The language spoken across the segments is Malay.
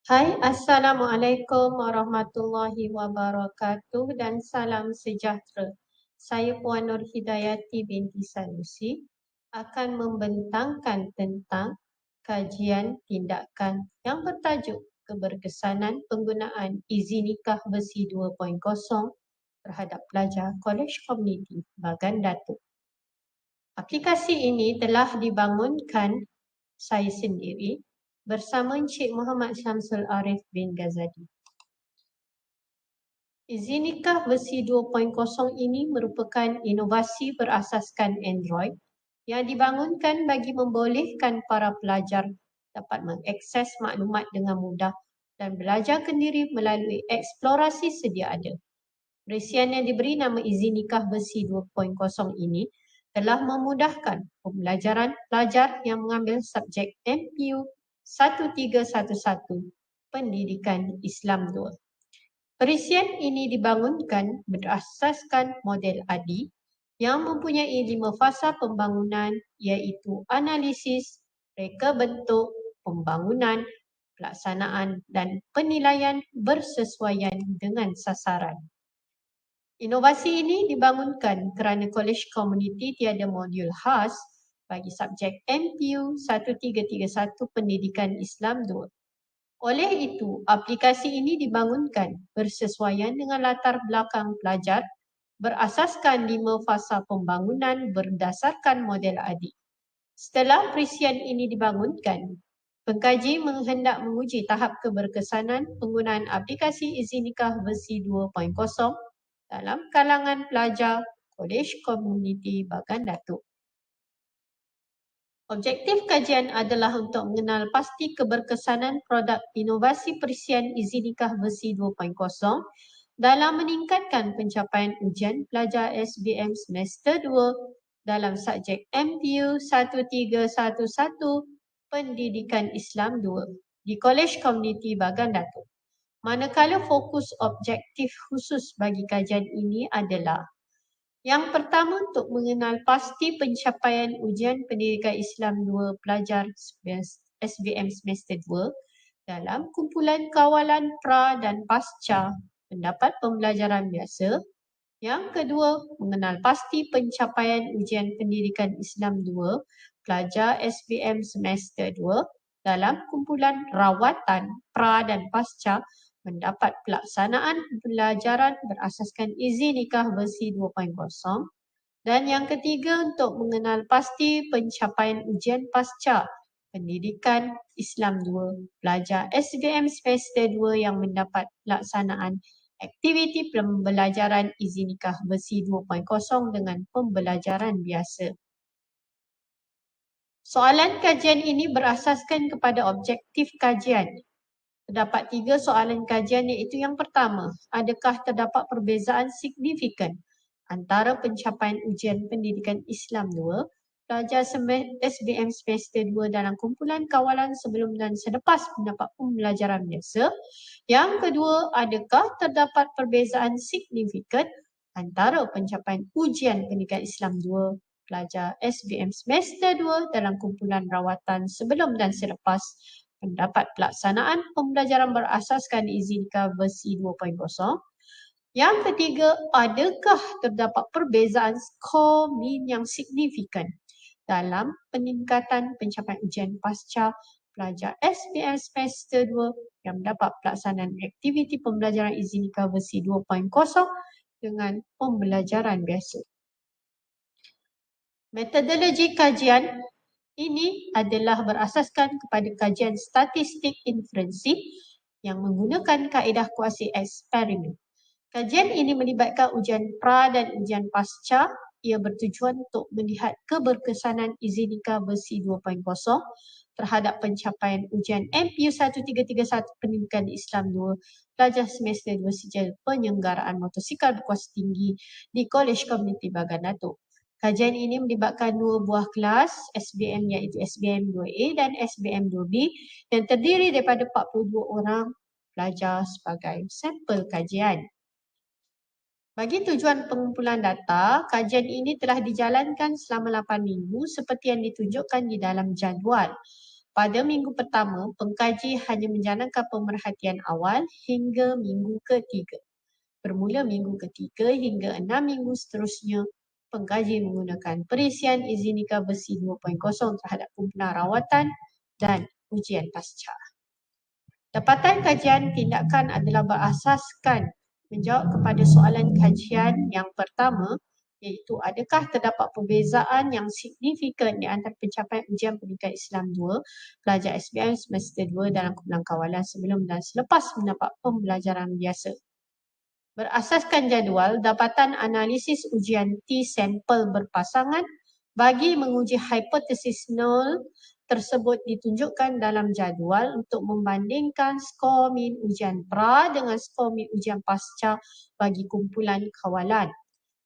Hai, Assalamualaikum warahmatullahi wabarakatuh dan salam sejahtera. Saya Puan Nur Hidayati binti Sanusi akan membentangkan tentang kajian tindakan yang bertajuk keberkesanan penggunaan izin nikah versi 2.0 terhadap pelajar Kolej Komuniti Bagan Datuk. Aplikasi ini telah dibangunkan saya sendiri bersama Encik Muhammad Syamsul Arif bin Ghazali. Izin nikah versi 2.0 ini merupakan inovasi berasaskan Android yang dibangunkan bagi membolehkan para pelajar dapat mengakses maklumat dengan mudah dan belajar kendiri melalui eksplorasi sedia ada. Perisian yang diberi nama izin nikah versi 2.0 ini telah memudahkan pembelajaran pelajar yang mengambil subjek MPU 1311 Pendidikan Islam 2. Perisian ini dibangunkan berasaskan model ADI yang mempunyai 5 fasa pembangunan iaitu analisis, reka bentuk, pembangunan, pelaksanaan dan penilaian bersesuaian dengan sasaran. Inovasi ini dibangunkan kerana Kolej Komuniti tiada modul khas bagi subjek MPU 1331 Pendidikan Islam 2. Oleh itu, aplikasi ini dibangunkan bersesuaian dengan latar belakang pelajar berasaskan 5 fasa pembangunan berdasarkan model ADI. Setelah perisian ini dibangunkan, pengkaji menghendak menguji tahap keberkesanan penggunaan aplikasi izin nikah versi 2.0 dalam kalangan pelajar Kolej Komuniti Bagan Datuk. Objektif kajian adalah untuk mengenal pasti keberkesanan produk inovasi perisian izin nikah versi 2.0 dalam meningkatkan pencapaian ujian pelajar SBM semester 2 dalam subjek MPU 1311 Pendidikan Islam 2 di Kolej Komuniti Bagan Datuk. Manakala fokus objektif khusus bagi kajian ini adalah yang pertama, untuk mengenal pasti pencapaian ujian Pendidikan Islam 2 pelajar SBM semester 2 dalam kumpulan kawalan pra dan pasca pendapat pembelajaran biasa. Yang kedua, mengenal pasti pencapaian ujian Pendidikan Islam 2 pelajar SBM semester 2 dalam kumpulan rawatan pra dan pasca mendapat pelaksanaan pembelajaran berasaskan izin nikah versi 2.0. Dan yang ketiga, untuk mengenal pasti pencapaian ujian pasca Pendidikan Islam 2 pelajar SBM semester 2 yang mendapat pelaksanaan aktiviti pembelajaran izin nikah versi 2.0 dengan pembelajaran biasa. Soalan kajian ini berasaskan kepada objektif kajian. Terdapat 3 soalan kajian iaitu yang pertama, adakah terdapat perbezaan signifikan antara pencapaian ujian Pendidikan Islam 2 pelajar SBM semester 2 dalam kumpulan kawalan sebelum dan selepas mendapat pembelajaran biasa. Yang kedua, adakah terdapat perbezaan signifikan antara pencapaian ujian Pendidikan Islam 2 pelajar SBM semester 2 dalam kumpulan rawatan sebelum dan selepas pendapat pelaksanaan pembelajaran berasaskan izin nikah versi 2.0. Yang ketiga, adakah terdapat perbezaan skor min yang signifikan dalam peningkatan pencapaian ujian pasca pelajar SPM semester 2 yang mendapat pelaksanaan aktiviti pembelajaran izin nikah versi 2.0 dengan pembelajaran biasa. Metodologi kajian ini adalah berasaskan kepada kajian statistik inferensi yang menggunakan kaedah kuasi eksperimen. Kajian ini melibatkan ujian pra dan ujian pasca. Ia bertujuan untuk melihat keberkesanan izin nikah versi 2.0 terhadap pencapaian ujian MPU 1331 Pendidikan Islam 2 pelajar semester 2 sijil penyelenggaraan motosikal berkuasa tinggi di Kolej Komuniti Bagan Datuk. Kajian ini melibatkan 2 buah kelas SBM iaitu SBM 2A dan SBM 2B yang terdiri daripada 42 orang pelajar sebagai sampel kajian. Bagi tujuan pengumpulan data, kajian ini telah dijalankan selama 8 minggu seperti yang ditunjukkan di dalam jadual. Pada minggu pertama, pengkaji hanya menjalankan pemerhatian awal hingga minggu ketiga. Bermula minggu ketiga hingga 6 minggu seterusnya, pengkaji menggunakan perisian izin nikah versi 2.0 terhadap kumpulan rawatan dan ujian pasca. Dapatan kajian tindakan adalah berasaskan menjawab kepada soalan kajian yang pertama, iaitu adakah terdapat perbezaan yang signifikan di antara pencapaian ujian pendidikan Islam 2 pelajar SPM semester 2 dalam kumpulan kawalan sebelum dan selepas mendapat pembelajaran biasa. Berasaskan jadual, dapatan analisis ujian T sampel berpasangan bagi menguji hipotesis nol tersebut ditunjukkan dalam jadual untuk membandingkan skor min ujian pra dengan skor min ujian pasca bagi kumpulan kawalan.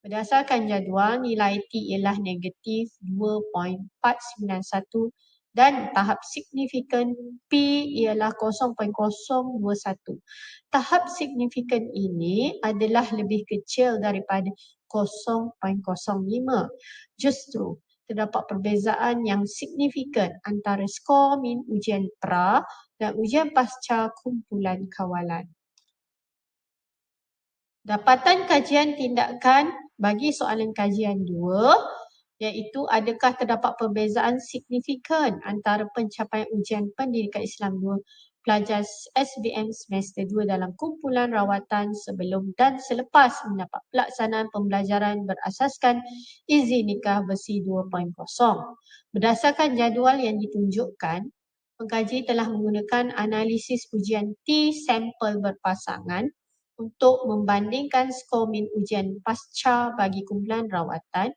Berdasarkan jadual, nilai T ialah negatif 2.491 dan tahap signifikan P ialah 0.021. Tahap signifikan ini adalah lebih kecil daripada 0.05. Justru, terdapat perbezaan yang signifikan antara skor min ujian pra dan ujian pasca kumpulan kawalan. Dapatan kajian tindakan bagi soalan kajian 2, iaitu adakah terdapat perbezaan signifikan antara pencapaian ujian pendidikan Islam 2 pelajar SBM semester 2 dalam kumpulan rawatan sebelum dan selepas mendapat pelaksanaan pembelajaran berasaskan izin nikah versi 2.0. Berdasarkan jadual yang ditunjukkan, pengkaji telah menggunakan analisis ujian T sampel berpasangan untuk membandingkan skor min ujian pasca bagi kumpulan rawatan,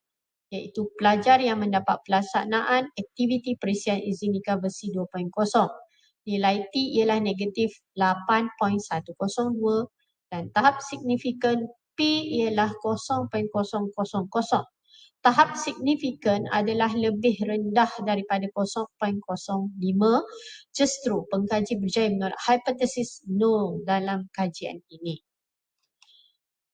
iaitu pelajar yang mendapat pelaksanaan aktiviti perisian izin nikah versi 2.0. Nilai T ialah negatif 8.102 dan tahap signifikan P ialah 0.000. Tahap signifikan adalah lebih rendah daripada 0.05. Justru pengkaji berjaya menolak hipotesis nol dalam kajian ini.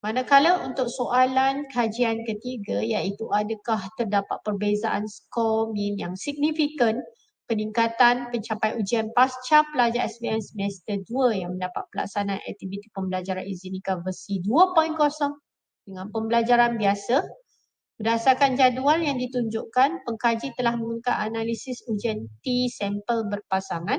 Manakala untuk soalan kajian ketiga, iaitu adakah terdapat perbezaan skor min yang signifikan peningkatan pencapaian ujian pasca pelajar SBM semester 2 yang mendapat pelaksanaan aktiviti pembelajaran izin nikah versi 2.0 dengan pembelajaran biasa. Berdasarkan jadual yang ditunjukkan, pengkaji telah menggunakan analisis ujian T sampel berpasangan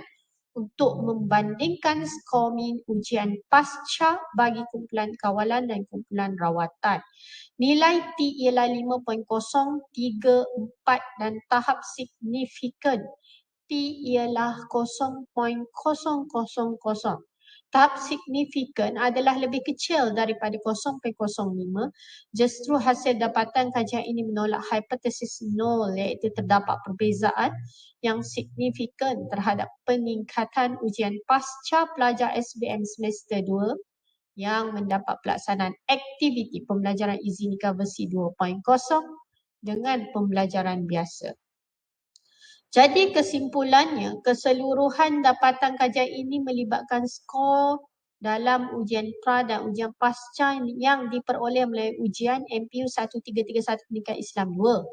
untuk membandingkan skor min ujian pasca bagi kumpulan kawalan dan kumpulan rawatan. Nilai T ialah 5.034 dan tahap signifikan T ialah 0.000. Tahap signifikan adalah lebih kecil daripada 0.05. Justru hasil dapatan kajian ini menolak hipotesis nol, iaitu terdapat perbezaan yang signifikan terhadap peningkatan ujian pasca pelajar SBM semester 2 yang mendapat pelaksanaan aktiviti pembelajaran izin nikah versi 2.0 dengan pembelajaran biasa. Jadi kesimpulannya, keseluruhan dapatan kajian ini melibatkan skor dalam ujian pra dan ujian pasca yang diperoleh melalui ujian MPU 1331 Pendidikan Islam 2.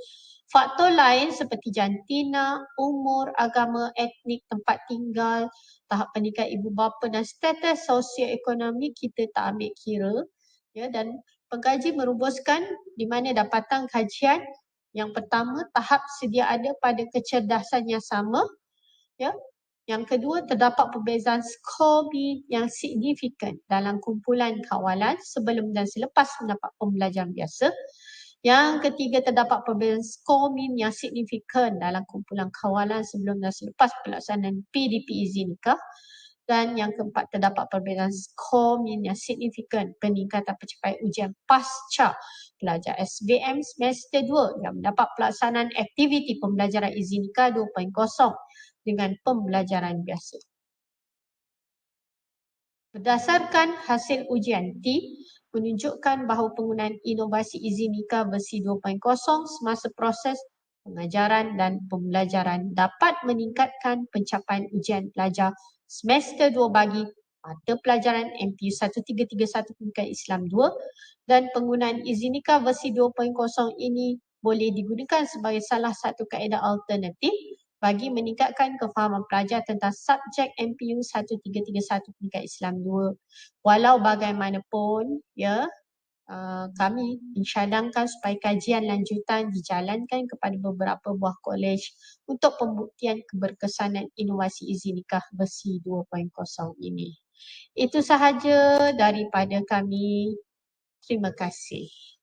Faktor lain seperti jantina, umur, agama, etnik, tempat tinggal, tahap pendidikan ibu bapa dan status sosioekonomi kita tak ambil kira. Ya, dan pengkaji merumuskan di mana dapatan kajian yang pertama, tahap sedia ada pada kecerdasan yang sama. Ya. Yang kedua, terdapat perbezaan skor min yang signifikan dalam kumpulan kawalan sebelum dan selepas mendapat pembelajaran biasa. Yang ketiga, terdapat perbezaan skor min yang signifikan dalam kumpulan kawalan sebelum dan selepas pelaksanaan PDP izin nikah. Dan yang keempat, terdapat perbezaan skor min yang signifikan peningkatan pencapaian ujian pasca pelajar SBM semester 2 yang mendapat pelaksanaan aktiviti pembelajaran izin nikah 2.0 dengan pembelajaran biasa. Berdasarkan hasil ujian T menunjukkan bahawa penggunaan inovasi izin nikah versi 2.0 semasa proses pengajaran dan pembelajaran dapat meningkatkan pencapaian ujian pelajar semester 2 bagi mata pelajaran MPU 1331 Pendidikan Islam 2 dan penggunaan izin nikah versi 2.0 ini boleh digunakan sebagai salah satu kaedah alternatif bagi meningkatkan kefahaman pelajar tentang subjek MPU 1331 Pendidikan Islam 2. Walau bagaimanapun, ya, kami mencadangkan supaya kajian lanjutan dijalankan kepada beberapa buah kolej untuk pembuktian keberkesanan inovasi izin nikah versi 2.0 ini. Itu sahaja daripada kami. Terima kasih.